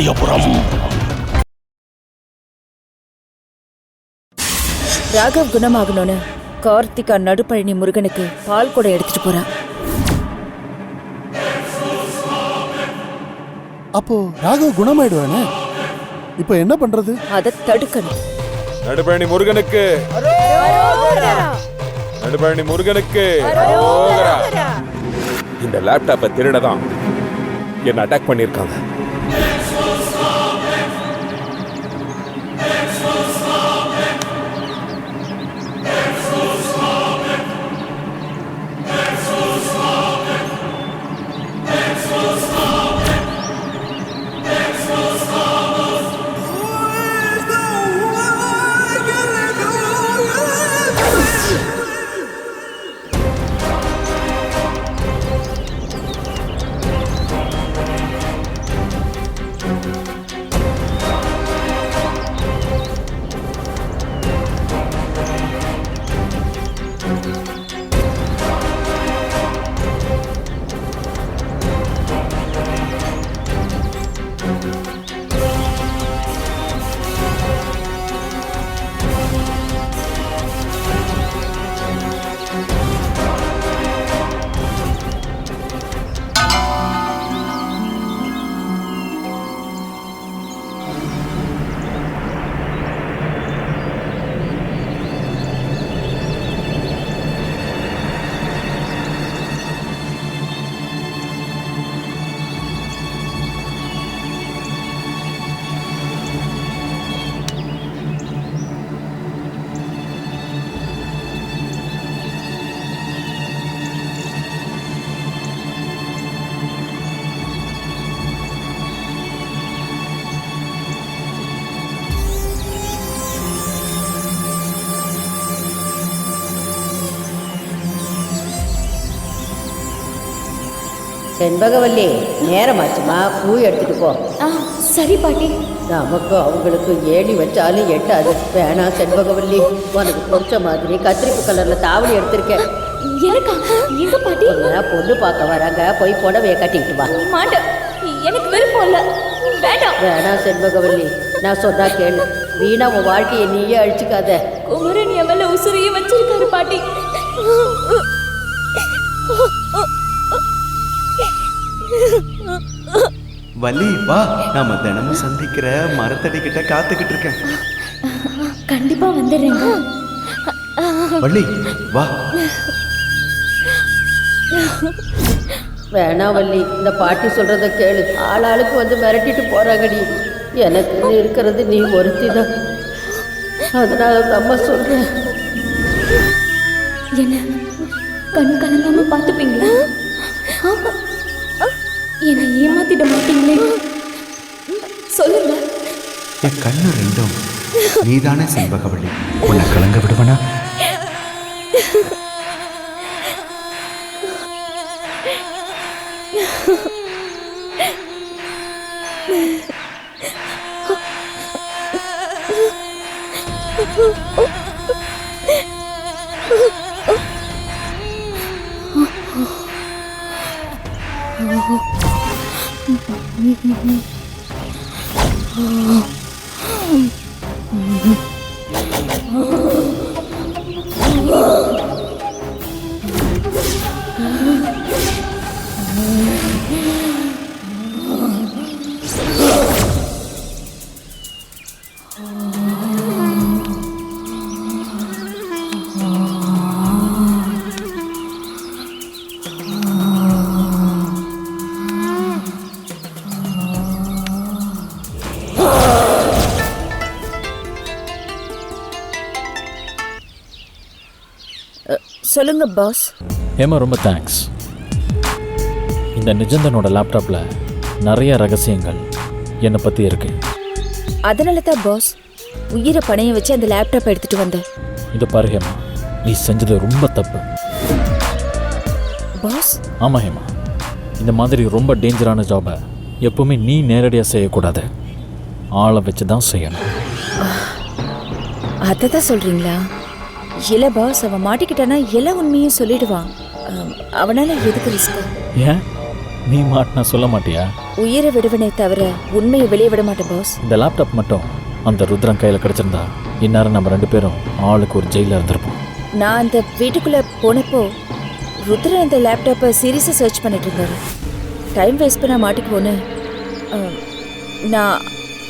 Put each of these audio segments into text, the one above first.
ராயபுரம். ராகவ் குணமாகணும்னு கார்த்திகா நடுப்பழனி முருகனுக்கு பால் கூட எடுத்துட்டு போறான். அப்போ ராகவ் குணமாயிடுவானே, இப்போ என்ன பண்றது? அதை தடுக்கணும். நடுப்பழனி முருகனுக்கு, நடுப்பழனி முருகனுக்கு. இந்த லேப்டாப்பை திருடதான் என்ன அட்டாக் பண்ணிருக்காங்க. செண்பகவல்லி, நேரமாச்சுமா, பூ எடுத்துட்டு போ. சரி பாட்டி. நமக்கு அவங்களுக்கு ஏணி வச்சாலும் எட்டாது. வேணாம் செண்பகவல்லி, உனக்கு பிடிச்ச மாதிரி கத்திரிப்பு கலர்ல தாவணி எடுத்திருக்கேன். எனக்கா? எங்க பாட்டி? பொண்ணு பார்க்க வராங்க, போய் புடவைய கட்டிட்டு வா. மாட்டேன், எனக்கு விருப்பம் இல்ல. வேண்டாம். வேணாம் செண்பகவல்லி, நான் சொன்னா கேளு. வீணா உன் வாழ்க்கையை நீயே அழிச்சுக்காத. குமரன் என் மேல உசுரையே வச்சிருக்காரு பாட்டி. வள்ளி வா, நாம தினமும் சந்திக்கிற மரத்தடி கிட்ட காத்துக்கிட்டு இருக்கேன். கண்டிப்பா வந்துடுறேங்க. வள்ளி வா. வேணாம் வள்ளி, இந்த பாட்டி சொல்றத கேளு. ஆளாளுக்கு வந்து மிரட்டிட்டு போறாங்கடி. எனக்கு இருக்கிறது நீ ஒருத்தி தான். அதனால அம்மா சொல்றேன். என்ன கண் கலங்காம பார்த்துப்பீங்களா? என்னை ஏமாத்திட மாட்டீங்களே? சொல்லுங்க. என் கண்ணு ரெண்டும் நீதானே செண்பகவள்ளி, உன்னை கலங்க விடுவனா? சொல்லுங்க பாஸ். ஏமா ரொம்ப தேங்க்ஸ். இந்த நிஜந்தனோட லேப்டாப்பில் நிறைய ரகசியங்கள் என்னை பற்றி இருக்கு. அதனால தான் பாஸ் உயிரை பணைய வச்சு அந்த லேப்டாப் எடுத்துட்டு வந்தேன். இது பாரு ஹேமா, நீ செஞ்சது ரொம்ப தப்பு. பாஸ்? ஆமாம் ஹேமா, இந்த மாதிரி ரொம்ப டேஞ்சரான ஜாபை எப்பவுமே நீ நேரடியாக செய்யக்கூடாது, ஆளை வச்சு தான் செய்யணும். அதை தான் சொல்கிறீங்களா? இல்லை பாஸ், அவன் மாட்டிக்கிட்டானா எல்லா உண்மையும் சொல்லிடுவான். அவனால் எதுக்கு ரிஸ்க்? ஏன் நீ மாட்டினா சொல்ல மாட்டியா? உயிரை விடுவனே தவிர உண்மையை வெளியே விட மாட்டேன் பாஸ். இந்த லேப்டாப் மட்டும் அந்த ருத்ரன் கையில் கிடச்சிருந்தா இந்நேரம் நம்ம 2 பேரும் ஆளுக்கு ஒரு ஜெயிலில் இருந்திருப்போம். நான் அந்த வீட்டுக்குள்ளே போனப்போ ருத்ரன் அந்த லேப்டாப்பை சீரியஸாக சர்ச் பண்ணிட்டு இருந்தாரு. டைம் வேஸ்ட் பண்ண மாட்டிக்குவோன்னு நான்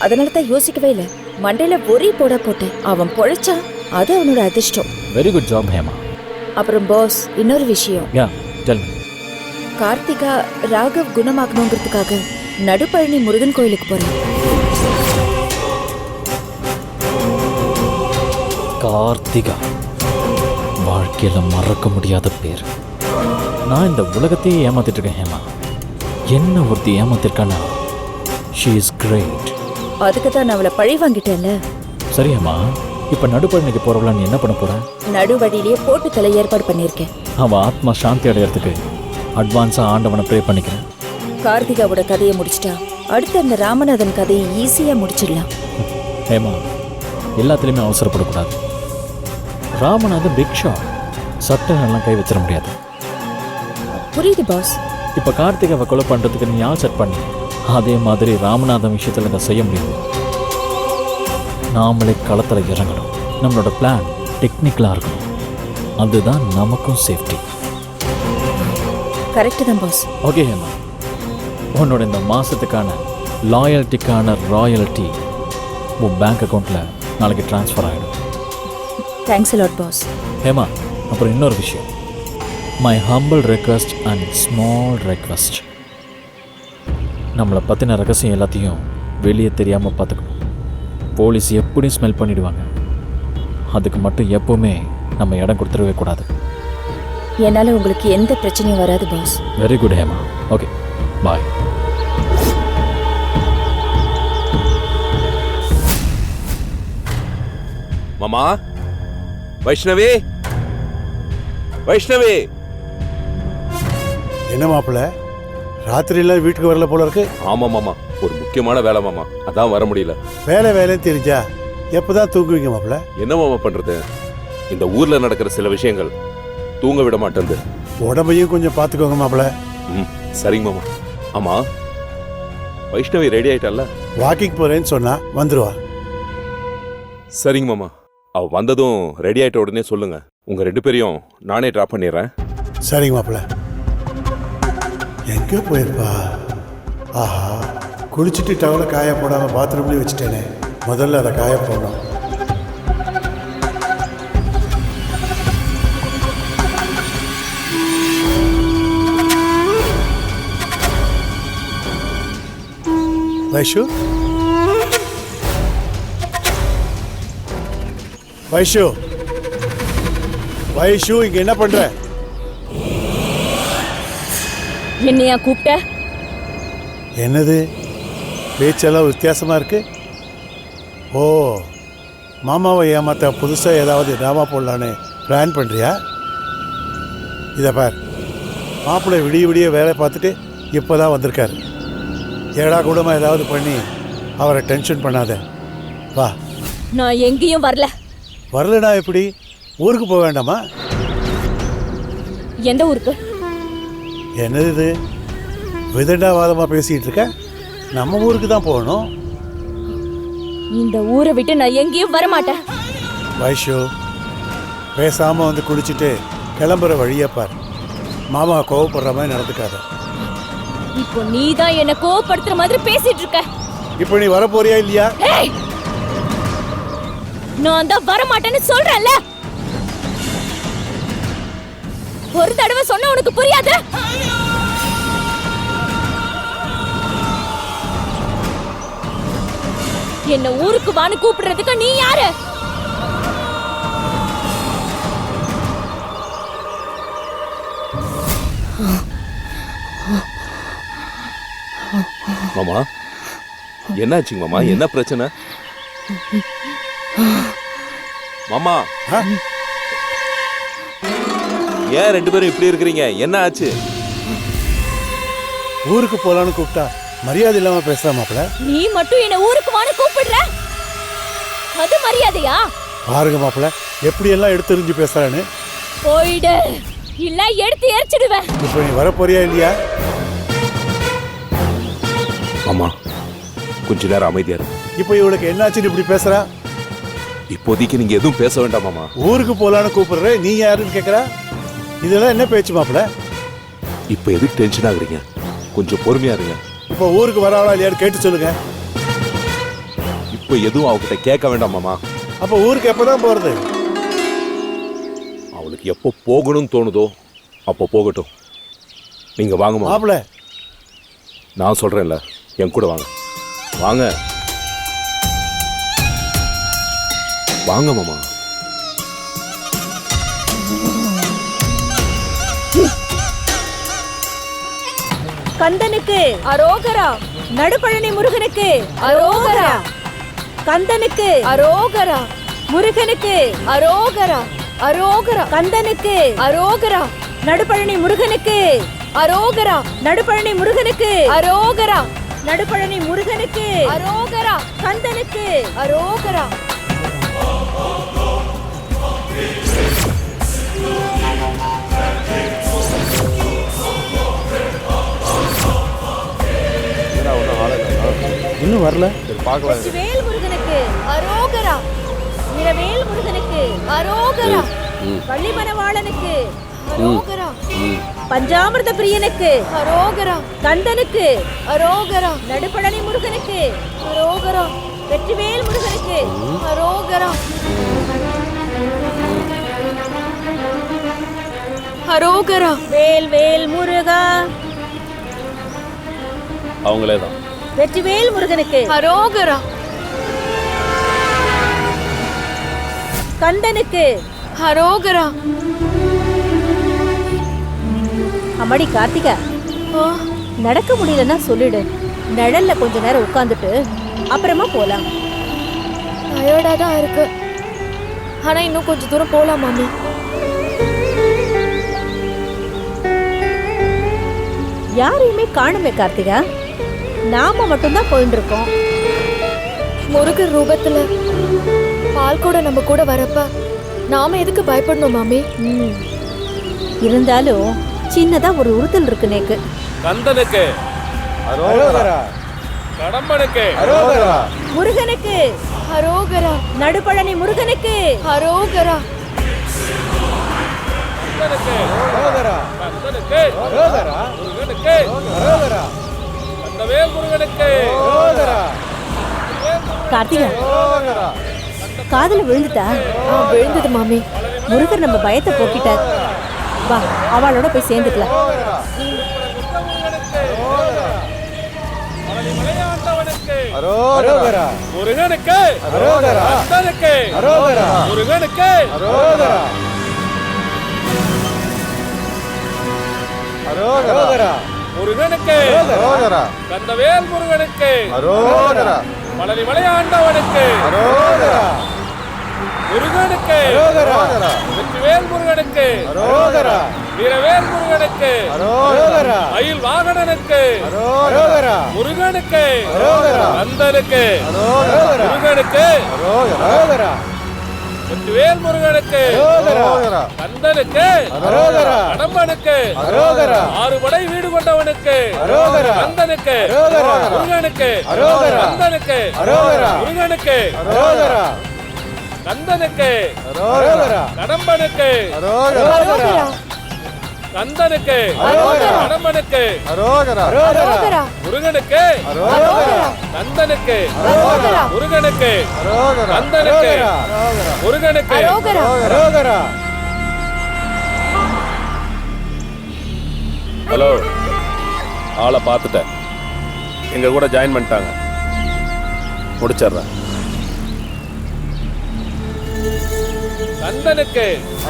அதனால தான் யோசிக்கவே இல்லை. மண்டையில் ஒரே போட்டேன். அவன் பொழைச்சா அது அவனோட அதிர்ஷ்டம். Very good job Hema. அப்புறம் பாஸ், இன்னொரு விஷயம். யா டெல் மீ. கார்த்திகா ராகவ் குணமாக்கணுங்கிறதுக்காக நடுப்பழனி முருகன் கோயிலுக்கு போறேன். கார்த்திகா வாழ்க்கையில மறக்க முடியாத பேர். நான் இந்த உலகத்தையே ஏமாத்திட்டு இருக்கேன் ஹேமா. என்ன ஒருத்தி ஏமாத்திருக்கானா? She is great. அதுக்கு தான் நான் அவளை பழி வாங்கிட்டேன்ல. சரி ஹேமா, இப்போ நடுப்பழனிக்கு போறவளா நீ என்ன பண்ண போற? நடுவழியிலேயே போட்டு தலை ஏற்பாடு பண்ணியிருக்கேன். அவன் ஆத்மா சாந்தி அடையறதுக்கு அட்வான்ஸாக ஆண்டவனை ப்ரே பண்ணிக்கிறேன். கார்த்திகாவோட கதையை முடிச்சிட்டா அடுத்து அந்த ராமநாதன் கதையை ஈஸியா முடிச்சிடலாம். ஹேமா, எல்லாத்துலேயுமே அவசரப்படக்கூடாது. ராமநாதன் பிக் ஷாட், சட்டங்கள்லாம் கை வச்சிட முடியாது. புரியுது பாஸ். இப்போ கார்த்திகாவை கொலை பண்ணுறதுக்கு நீ யார் செட் பண்ணி, அதே மாதிரி ராமநாதன் விஷயத்தில் இதை செய்ய முடியாது. நாமளே களத்தில் இறங்கணும். நம்மளோட பிளான் டெக்னிக்கலாக இருக்கணும். அதுதான் நமக்கும் சேஃப்டி. கரெக்டு தான் பாஸ். ஓகே ஹேமா, உன்னோட இந்த மாதத்துக்கான லாயல்ட்டிக்கான ராயல்ட்டி உன் பேங்க் அக்கௌண்ட்டில் நாளைக்கு ட்ரான்ஸ்ஃபர் ஆகிடும். Thanks a lot boss. Hema, அப்புறம் இன்னொரு விஷயம். My humble request and small request. நம்மளை பற்றின ரகசியம் எல்லாத்தையும் வெளியே தெரியாமல் பார்த்துக்கணும். போலீஸ் எப்படியும் ஸ்மெல் பண்ணிடுவாங்க. அதுக்கு மட்டும் எப்போவுமே நம்ம இடம் கொடுத்துடவே கூடாது. என்னால் உங்களுக்கு எந்த பிரச்சனையும் வராது boss. Very good Hema. Okay, bye. மாமா, வைஷ்ணவி, வைஷ்ணவி. என்ன மாப்பிள்ள, ராத்திரியெல்லாம் வீட்டுக்கு வரல போல இருக்கு. ஆமா மாமா, ஒரு முக்கியமான வேலை மாமா, அதான் வர முடியல. வேலைன்னு தெரிஞ்சா எப்பதான் தூங்குவீங்க மாப்பிள்ள? என்ன மாமா பண்றது, இந்த ஊர்ல நடக்கிற சில விஷயங்கள் தூங்க விட மாட்டேங்குது. உடம்பையும் கொஞ்சம் பார்த்துக்கோங்க மாப்பிள்ள. ம், சரிங்க மாமா. ஆமா, வைஷ்ணவி ரெடி ஆயிட்டால? வாக்கிங் போறேன்னு சொன்னா வந்துருவா. சரிங்க மாமா, அவ வந்ததும் ரெடி ஆயிட்ட உடனே சொல்லுங்க. உங்க 2 பேரையும் நானே டிராப் பண்ணிடுறேன். சரிங்க மாப்பிள்ள. எங்க போயிருப்பா? ஆஹா, குளிச்சுட்டு டவலை காய போடாம பாத்ரூம்லயே வச்சுட்டேனே. முதல்ல அதை காய போடணும். வைஷு, வைஷு, வைஷு, இங்க என்ன பண்ற? என்னையா கூப்பிட்ட? என்னது பேச்செல்லாம் வித்தியாசமா இருக்கு? ஓ, மாமாவை ஏமாத்த புதுசா ஏதாவது ட்ராமா போடலான்னு பிளான் பண்றியா? இதை பார், மாப்பிள்ளை விடிய விடிய வேலை பார்த்துட்டு இப்போதான் வந்திருக்காரு. ஏடா கூடமா ஏதாவது பண்ணி அவரை டென்ஷன் பண்ணாத. வா. நான் எங்கேயும் வரல. வரலடா எப்படி? ஊருக்கு போக வேண்டாமா? எந்த ஊருக்கு? என்னது இது விதண்டாவாதமா பேசிட்டு இருக்க? நம்ம ஊருக்கு தான் போகணும். இந்த ஊரை விட்டு நான் எங்கேயும் வர மாட்டேன். வைஷு, பேசாம வந்து குடிச்சிட்டு கிளம்புற வழியை பார். மாமா கோவப்படுற மாதிரி நடந்துக்காத. இப்போ நீ தான் என்ன கோவப்படுத்துற மாதிரி பேசிட்டு இருக்க. இப்போ நீ வர போறியா இல்லையா? ஏய், நான் தான் வர மாட்டேன்னு சொல்றேன்ல. ஒரு தடவை சொன்னா உனக்கு புரியாது. என்ன ஊருக்கு வான்னு கூப்பிடுறதுக்கு நீ யாரு? மாமா, என்னாச்சுங்க மாமா? என்ன பிரச்சனை மாமா? ஏன் 2 பேரும் இப்படி இருக்கிறீங்க? என்ன ஆச்சு? ஊருக்கு போலான்னு கூப்பிட்டா மரியாதை இல்லாம பேசலாமாப்ல? நீ மட்டும் என்ன ஊருக்கு வான்னு கூப்பிடுற, அது மரியாதையா? பாருங்க மாப்பிள்ள, எப்படி எல்லாம் எடுத்தெறிஞ்சு பேசுறான்னு. போயிடு, இல்ல எடுத்து எரிச்சிடுவேன். இப்போ நீ வர போறியா இல்லையா? மாமா கொஞ்ச நேரம் அமைதியா இருக்கு. இப்போ இவளுக்கு என்னாச்சுன்னு இப்படி பேசுறா? இப்போதைக்கு நீங்க எதுவும் பேச வேண்டாம் மாமா. ஊருக்கு போலான்னு கூப்பிடுற, நீ யாருன்னு கேட்கறா? இதெல்லாம் என்ன பேச்சு மாப்பிள்ள? இப்போ எதுக்கு டென்ஷன் ஆகுறீங்க? கொஞ்சம் பொறுமையா இருங்க. இப்போ ஊருக்கு வராளா இல்லையான்னு கேட்டு சொல்லுங்க. இப்போ எதுவும் அவகிட்ட கேட்க வேண்டாம் மாமா. அப்போ ஊருக்கு எப்பதான் போறது? அவளுக்கு எப்போ போகணும்னு தோணுதோ அப்போ போகட்டும். நீங்க வாங்க மாமா. மாப்பிள்ள நான் சொல்றேன்ல, என் கூட வாங்க. வாங்க வாங்க மாமா. கந்தனுக்கு அரோகரா, நடுப்பழனி முருகனுக்கு அரோகரா, கந்தனுக்கு அரோகரா, முருகனுக்கு அரோகரா, அரோகரா, கந்தனுக்கு அரோகரா, நடுப்பழனி முருகனுக்கு அரோகரா, நடுப்பழனி முருகனுக்கு அரோகரா, நடுப்பழனி முருகனுக்கு அரோகரா, கந்தனுக்கு அரோகரா. இன்னும் வரல. வேல் முருகனுக்கு அரோகரா, நிறவேல் முருகனுக்கு அரோகரா, வள்ளிமணவாளனுக்கு அரோகரா, பஞ்சாமிர்த பிரியனுக்கு அரோகரா, கந்தனுக்கு அரோகரா, நடுப்பழனி முருகனுக்கு அரோகரா, வெற்றிவேல் முருகனுக்கு அரோகரா, அரோகரா. வேல் வேல் முருகா. அவங்களே தான். வெற்றிவேல் முருகனுக்கு அரோகரா, கந்தனுக்கு அரோகரா. அம்மாடி கார்த்திகா, ஆ, நடக்க முடியலன்னா சொல்லிடு. நிழல்ல கொஞ்ச நேரம் உட்காந்துட்டு அப்புறமா போலாம். டயர்டா தான் இருக்கு. ஆனா இன்னும் கொஞ்சம் தூரம் போலாம் மாமி. யாரையுமே காணுமே கார்த்திகா. நாம மட்டும்தான் போயிட்டு இருக்கோம். முருகர் ரூபத்துல பால் கூட நம்ம கூட வரப்ப நாம எதுக்கு பயப்படணும் மாமி? இருந்தாலும் சின்னதா ஒரு உறுத்தல் இருக்கு நேக்கு. கந்தனுக்கு அரோகரா, கடம்பனுக்கு அரோகரா, முருகனுக்கு அரோகரா, நடுப்பழனி முருகனுக்கு அரோகரா, அரோகரா, கந்தனுக்கு அரோகரா, முருகனுக்கு அரோகரா, கந்தவேல் முருகனுக்கு அரோகரா, கார்த்திகா, அரோகரா. காதுல விழுந்துட்டா? விழுந்தது மாமி. முருகர் நம்ம பயத்தை போக்கிட்டார். வா, அவளோட போய் சேர்ந்துக்கலாம். அரோகரா, முருகனுக்கு அரோகரா, கந்தனுக்கு அரோகரா, முருகனுக்கு அரோகரா, அரோகரா, முருகனுக்கு அரோகரா, கந்தவேல் முருகனுக்கு அரோகரா, பழனி மலையாண்டவனுக்கு அரோகரா, முருகனுக்கு அரோகரா, வெற்றிவேல் முருகனுக்கு அரோகரா, வீரவேல் முருகனுக்கு அரோகரா, மயில் வாகனனுக்கு அரோகரா, முருகனுக்கு அரோகரா, கந்தனுக்கு அரோகரா, முருகனுக்கு அரோகரா, வெற்றிவேல் முருகனுக்கு அரோகரா, கந்தனுக்கு அரோகரா, கடம்பனுக்கு அரோகரா, 6 படை வீடு கொண்டவனுக்கு அரோகரா, கந்தனுக்கு அரோகரா, முருகனுக்கு அரோகரா, கந்தனுக்கு அரோகரா, முருகனுக்கு அரோகரா, கந்தனுக்கு அரோகரா, கடம்பனுக்கு அரோகரா, கந்தனுக்கு அரோகரா, கடம்பனுக்கு அரோகரா, அரோகரா, முருகனுக்கு அரோகரா, கந்தனுக்கு அரோகரா, முருகனுக்கு அரோகரா, கந்தனுக்கு அரோகரா, முருகனுக்கு அரோகரா. அரோகரா. ஹலோ, ஆளை பார்த்துட்டேன். எங்க கூட ஜாயின் பண்ணிட்டாங்க. முடிச்சிடுறேன். கந்தனுக்கு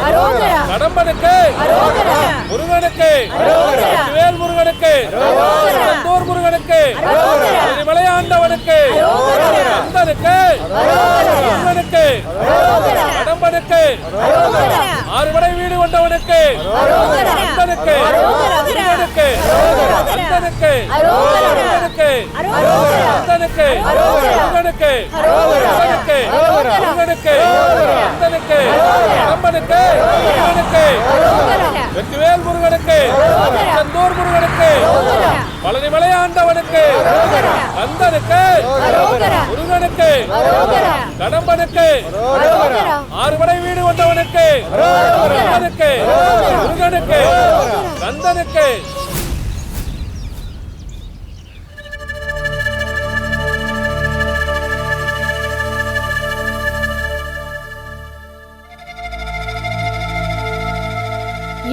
அரோகரா, கடம்பனுக்கு அரோகரா, முருகனுக்கு அரோகரா, வேல் முருகனுக்கு அரோகரா, கந்தூர் முருகனுக்கு அரோகரா, மலையாண்டவனுக்கு அரோகரா, கந்தனுக்கு அரோகரா, முருகனுக்கு அரோகரா, கடம்பனுக்கு அரோகரா, 6 படை வீடு கொண்டவனுக்கு அரோகரா, கந்தனுக்கு அரோகரா, முருகனுக்கு அரோகரா, கந்தனுக்கு அரோகரா, முருகனுக்கு அரோகரா, கந்தனுக்கு அரோகரா, முருகனுக்கு அரோகரா, முருகனுக்கு அரோகரா, முருகனுக்கு அரோகரா, கந்தனுக்கு அரோகரா, கடம்பனுக்கு முருகனுக்கு அரோகரா, வெற்றிவேல் முருகனுக்கு, செந்தூர் முருகனுக்கு, பழனிமலை ஆண்டவனுக்கு, கந்தனுக்கு, முருகனுக்கு, கடம்பனுக்கு, ஆறுபடை வீடு கொண்டவனுக்கு, முருகனுக்கு, முருகனுக்கு, கந்தனுக்கு.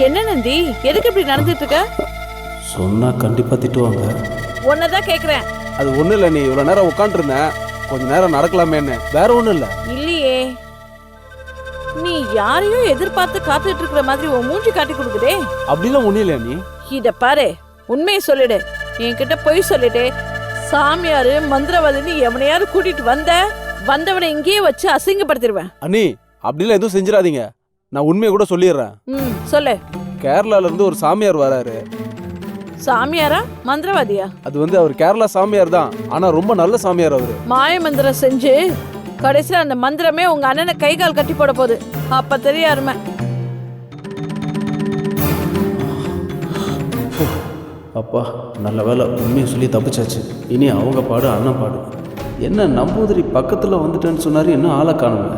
என்ன நந்தி, எதுக்கு இப்படி நடந்துட்டு இருக்க? சொன்னா கண்டிப்பா திட்டுவாங்க. உன்னதான் கேக்குறேன். அது ஒண்ணும் இல்ல, நீ இவ்வளவு நேரம் உட்காந்துருந்தேன், கொஞ்ச நேரம் நடக்கலாமேன்னு, வேற ஒண்ணும் இல்ல. இல்லையே, நீ யாரையோ எதிர்பார்த்து காத்துட்டு இருக்கிற மாதிரி உன் மூஞ்சி காட்டி கொடுக்குதே. அப்படிலாம் ஒண்ணும் இல்ல. நீ இத பாரு, உண்மையை சொல்லிடு. என்கிட்ட பொய் சொல்லிட்டு சாமியாரு மந்திரவாதின்னு எவனையாவது கூட்டிட்டு வந்தவனை இங்கேயே வச்சு அசிங்கப்படுத்திடுவேன். அண்ணி, அப்படிலாம் எதுவும் செஞ்சிடாதீங்க. நான் உண்மையை கூட சொல்லிடுறேன். சொல்லு. கேரளால இருந்து ஒரு சாமியார் வராரு. சாமியாரா மந்திரவாதியா? அது அவர் கேரளா சாமியார் தான், ஆனா ரொம்ப நல்ல சாமியார் அவரு. மாய மந்திரம் செஞ்சு கடைசியில் அந்த மந்திரமே உங்க அண்ணனை கை கால் கட்டி போட போகுது. அப்ப தெரிய அருமை. அப்பா நல்ல வேலை, உண்மையை சொல்லி தப்பிச்சாச்சு. இனி அவங்க பாடு அண்ணன் பாடு. என்ன நம்பூதிரி பக்கத்துல வந்துட்டேன்னு சொன்னாரு, இன்னும் ஆளை காணுங்க.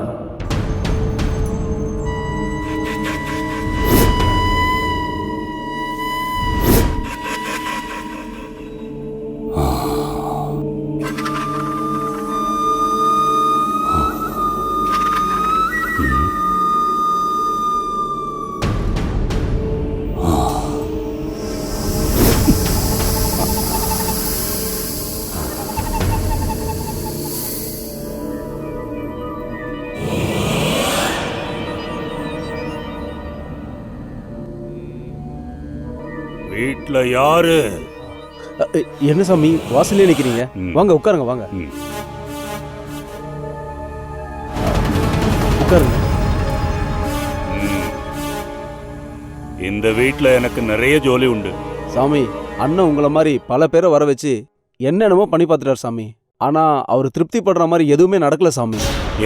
வீட்ல யாரு? என்ன சாமி வாசல்லே நிக்கிறீங்க? வாங்க உட்காருங்க, வாங்க உட்காருங்க. இந்த வீட்ல எனக்கு நிறைய ஜோலி உண்டு சாமி. அண்ணன் உங்களை மாதிரி பல பேரை வர வச்சு என்னென்னமோ பண்ணி பார்த்துட்டார் சாமி. ஆனா அவர் திருப்தி படுற மாதிரி எதுவுமே நடக்கல சாமி.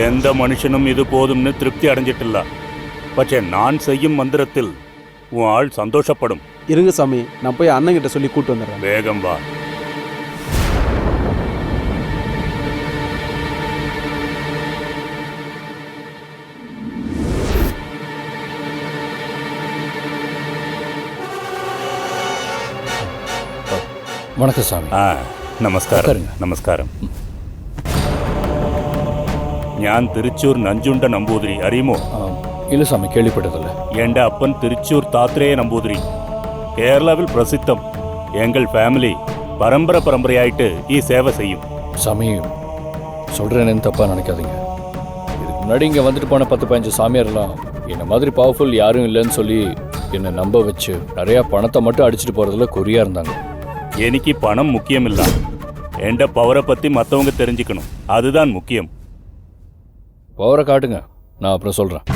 எந்த மனுஷனும் இது போதும்னு திருப்தி அடைஞ்சிட்டில்ல. பச்சே நான் செய்யும் மந்திரத்தில் உன் ஆள் சந்தோஷப்படும். இருங்க சாமி, நான் போய் அண்ணன் கிட்ட சொல்லி கூட்டு வந்துடுறேன். வேகம் வா. வணக்கம் சாமி. നമസ്കാരം. നമസ്കാരം. ഞാൻ തൃച്ചൂർ നഞ്ചുണ്ട നമ്പൂതിരി, അറിയുമോ? ഇല്ല സ്വാമി, കേൾവിപ്പെട്ടതല്ല. എൻ്റെ അപ്പൻ തൃച്ചൂർ താത്രേയ നമ്പൂതിരി, കേരളാവിൽ പ്രസിദ്ധം. എங்கள் ഫാമിലി பரம்பரையாயிட்டு ഈ சேவை செய்யும். சாமி சொல்கிறேன்னு தப்பாக நினைக்காதீங்க. இதுக்கு முன்னாடி இங்கே வந்துட்டு போன 10-15 சாமியார்லாம் என்னை மாதிரி பவர்ஃபுல் யாரும் இல்லைன்னு சொல்லி என்னை நம்ப வச்சு நிறையா பணத்தை மட்டும் அடிச்சுட்டு போகிறதுல குறியாக இருந்தாங்க. എനിക്ക് പണം മുഖ്യമില്ല. എൻ്റെ പവரை பற்றி மற்றவங்க தெரிஞ்சுக்கணும், அதுதான் முக்கியம். பவரை காட்டுங்க, நான் அப்புறம் சொல்கிறேன்.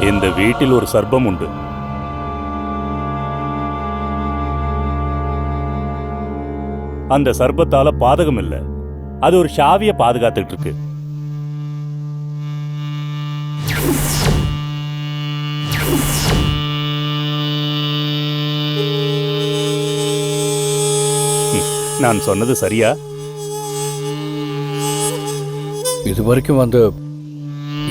இந்த வீட்டில் ஒரு சர்ப்பம் உண்டு. அந்த சர்ப்பத்தால பாதகம் இல்லை, அது ஒரு சாவியை பாதுகாத்துட்டு இருக்கு. நான் சொன்னது சரியா? இது வரைக்கும் வந்து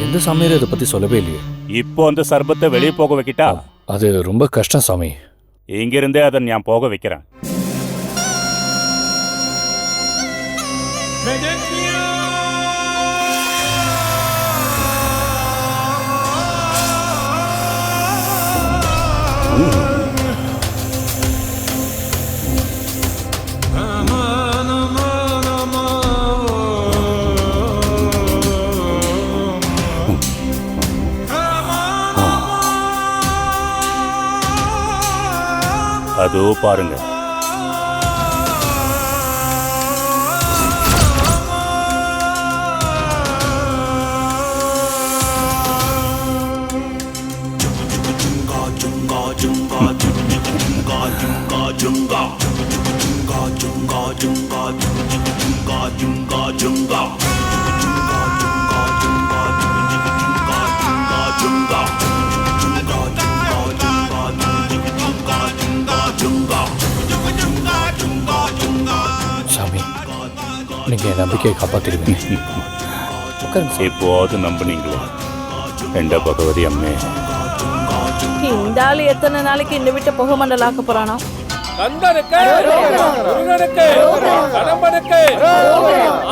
எந்த சாமியாரும் இதை பற்றி சொல்லவே இல்லையே. இப்போ அந்த சர்ப்பத்தை வெளியே போக வைக்கிட்டா? அது ரொம்ப கஷ்டம் சாமி. இங்கிருந்தே அதை நான் போக வைக்கிறேன். அதோ பாருங்க. நீங்கள் என் நம்பிக்கையை காப்பாற்றிடுவீங்க. இப்போது நம்புனீங்களா எந்த பகவதி அம்மே? இந்த ஆளு எத்தனை நாளைக்கு இந்த வீட்டை புகை மண்டலாக்க போறானோ? கந்தனுக்கு முருகனுக்கு கடம்பனுக்கு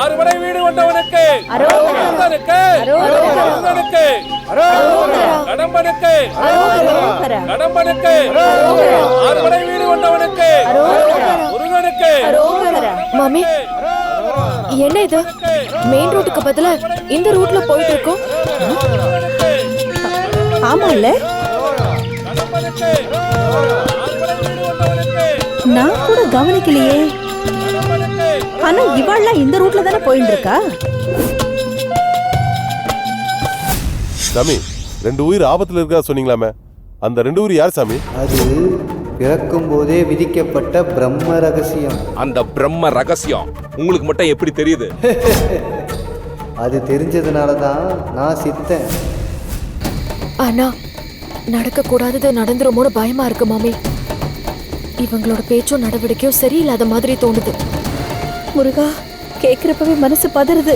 ஆறுபடை வீடு கொண்டவனுக்கு கந்தனுக்கு முருகனுக்கு கடம்பனுக்கு கடம்பனுக்கு ஆறுபடை வீடு கொண்டவனுக்கு முருகனுக்கு. மாமி என்ன இது? மெயின் ரோட்டுக்கு பதிலா இந்த ரூட்ல போயிட்டு இருக்கோம். ஆமால, நான் கூட கவனிக்கலையே. ஆனா இவாள்லாம் இந்த ரூட்ல தானே போயிட்டு இருக்கா. சாமி, 2 உயிர் ஆபத்துல இருக்கா சொன்னீங்களாமே, அந்த 2 உயிர் யார் சாமி? அது பிறக்கும் போதே விதிக்கப்பட்ட பிரம்ம ரகசியம். அந்த பிரம்ம ரகசியம் உங்களுக்கு மட்டும் எப்படி தெரியுது? அது தெரிஞ்சதுனால தான் நான் சித்தேன். ஆனா நடக்க கூடாதது நடந்துருமோன்னு பயமா இருக்கு மாமி. இவங்களோட பேச்சும் நடவடிக்கையும் சரியில்லாத மாதிரி தோணுது. முருகா, கேக்குறப்பவே மனசு பதறுது.